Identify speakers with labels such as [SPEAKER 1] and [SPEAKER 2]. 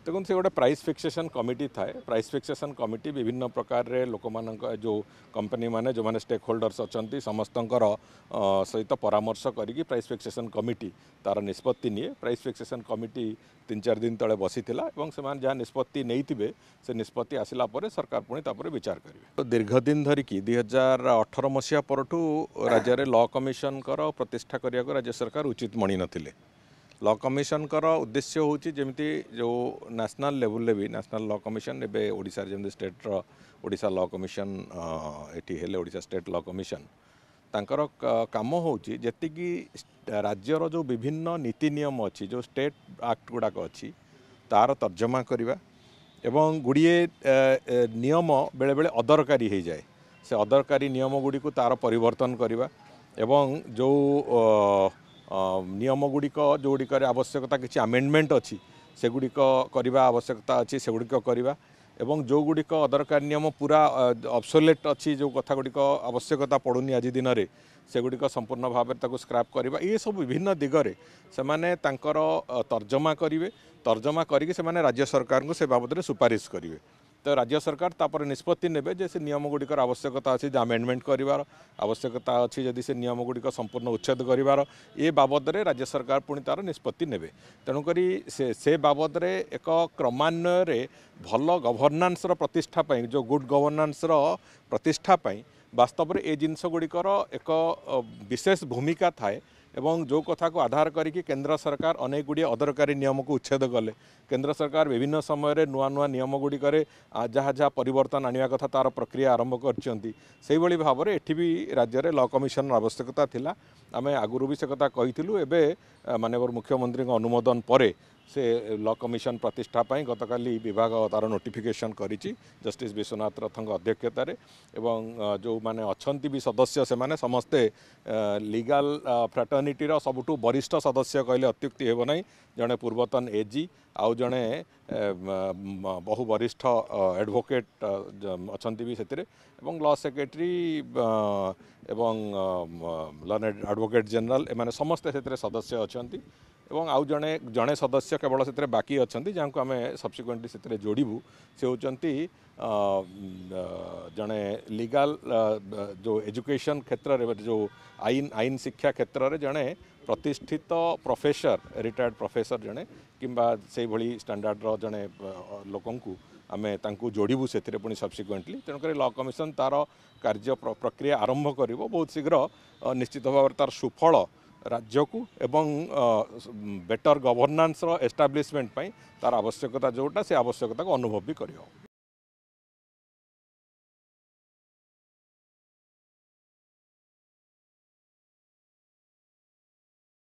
[SPEAKER 1] देखो से गोटे प्राइस फिक्सेशन कमिटी थाए प्राइस फिक्सेशन कमिटी विभिन्न प्रकार रे लोक मान जो कंपनी माने जो माने स्टेक होल्डर्स अच्छा समस्तंकर सहित परामर्श करी प्राइस फिक्सेशन कमिटी तार निष्पत्ति निए प्राइस फिक्सेशन कमिटी 3-4 दिन तले बसी से जहाँ निष्पत्ति नहीं से निष्पत्ति आसला सरकार पुणी तापर विचार करेंगे। तो दीर्घ दिन धरिकी 2018 मसीहा परठू राज्य में लॉ कमिशन प्रतिष्ठा करने को राज्य सरकार उचित मणि नथिले। लॉ कमिशन उद्देश्य हूँ जमी जो नेशनल लेवल भी नेशनल लॉ कमिशन एवं ओडिशा जमी state Odisha law commission eighty हेले ओडिशा स्टेट लॉ कमिशन तांकर काम होची जेतिकी राज्यर जो विभिन्न नीति नियम अच्छी जो स्टेट एक्ट गुड़ाक अच्छी तार तर्जमा करवा एवं गुड़िए नियम बेले बेले अदरकारी हो जाए से अदरकारी नियम गुड़ी को तार परिवर्तन करवा एवं जो नियम गुड़िक जो गुड़िक आवश्यकता किसी आमेंडमेंट अच्छी से गुड़िक करवा आवश्यकता अच्छी से गुड़िक करवा एवं जो गुड़िक अदरकारी नियम पूरा ऑब्सोलेट अच्छी जो कथा गुड़िक आवश्यकता पड़ुनी आज दिन में से गुड़िक संपूर्ण भाव में स्क्रैप करवा ये सब विभिन्न दिगरे से माने तांकर तर्जमा करेंगे तर्जमा करके से माने राज्य सरकार को से बाबद में सुपारिश करेंगे। तो राज्य सरकार तापर निष्पत्ति नेबे जे से नियम गुड़िकर आवश्यकता अच्छी आमेंडमेंट करार आवश्यकता अच्छी जदि से नियम गुड़िक संपूर्ण उच्छेद करार ये बाबद में राज्य सरकार पुणी तार निष्पत्ति नेबे। तेणुक से बाबद में एक क्रमान्वय भल गवर्नान्स प्रतिष्ठा पाई जो गुड गवर्नान्स प्रतिष्ठा पाई वास्तव में ये जिनस गुड़िकर एक विशेष भूमिका थाए एवं जो कथा को आधार करके केंद्र सरकार अनेक गुड़िए अदरकारी नियम को उच्छेद कले। केंद्र सरकार विभिन्न समय नुआ नुआ नियम गुड़िकर जहाँ जहाँ परिवर्तन आने कथा तार प्रक्रिया आरंभ कर भाव में एठी भी राज्य में लॉ कमिशन आवश्यकता थिला। आमे आगुरु भी से कथा कहिथिलु एबे माननीय मुख्यमंत्री अनुमोदन परे से लॉ कमिशन प्रतिष्ठा पाई गतकाली विभाग तार नोटिफिकेशन करिछि जस्टिस विश्वनाथ रथंग अध्यक्षतार एवं जो माने अछंती भी सदस्य से माने समस्ते लीगल फ्रेटर्निटीर सबुठु वरिष्ठ सदस्य कहले अत्युक्ति हेब नहीं। जड़े पूर्वतन एजी आउ जड़े बहु वरिष्ठ एडवोकेट अछंती भी सेतिरे एवं लॉ सेक्रेटरी एवं लर्नेड एडवोकेट जनरल एमाने समस्ते सेतिरे सदस्य अछंती एवं आउ जड़े जड़े सदस्य केवल से बाकी अच्छा जहाँ को आम सब्सिक्वेंटली से जोड़ू से होती जड़े लीगल जो एजुकेशन क्षेत्र जो आईन शिक्षा क्षेत्र में जड़े प्रतिष्ठित प्रोफेसर रिटायर्ड प्रोफेसर जड़े किंबा से भली स्टैंडर्ड जड़े लोक आमे तांकु जोड़ू से पुणी सब्सिक्वेंटली तेणुक लॉ कमिशन तार कार्य प्रक्रिया आरंभ कर बहुत शीघ्र निश्चित भाव तार सुफल राज्य को एवं बेटर गवर्नान्स एस्टाब्लिशमेंट तार आवश्यकता जोटा से आवश्यकता को अनुभव भी करियो।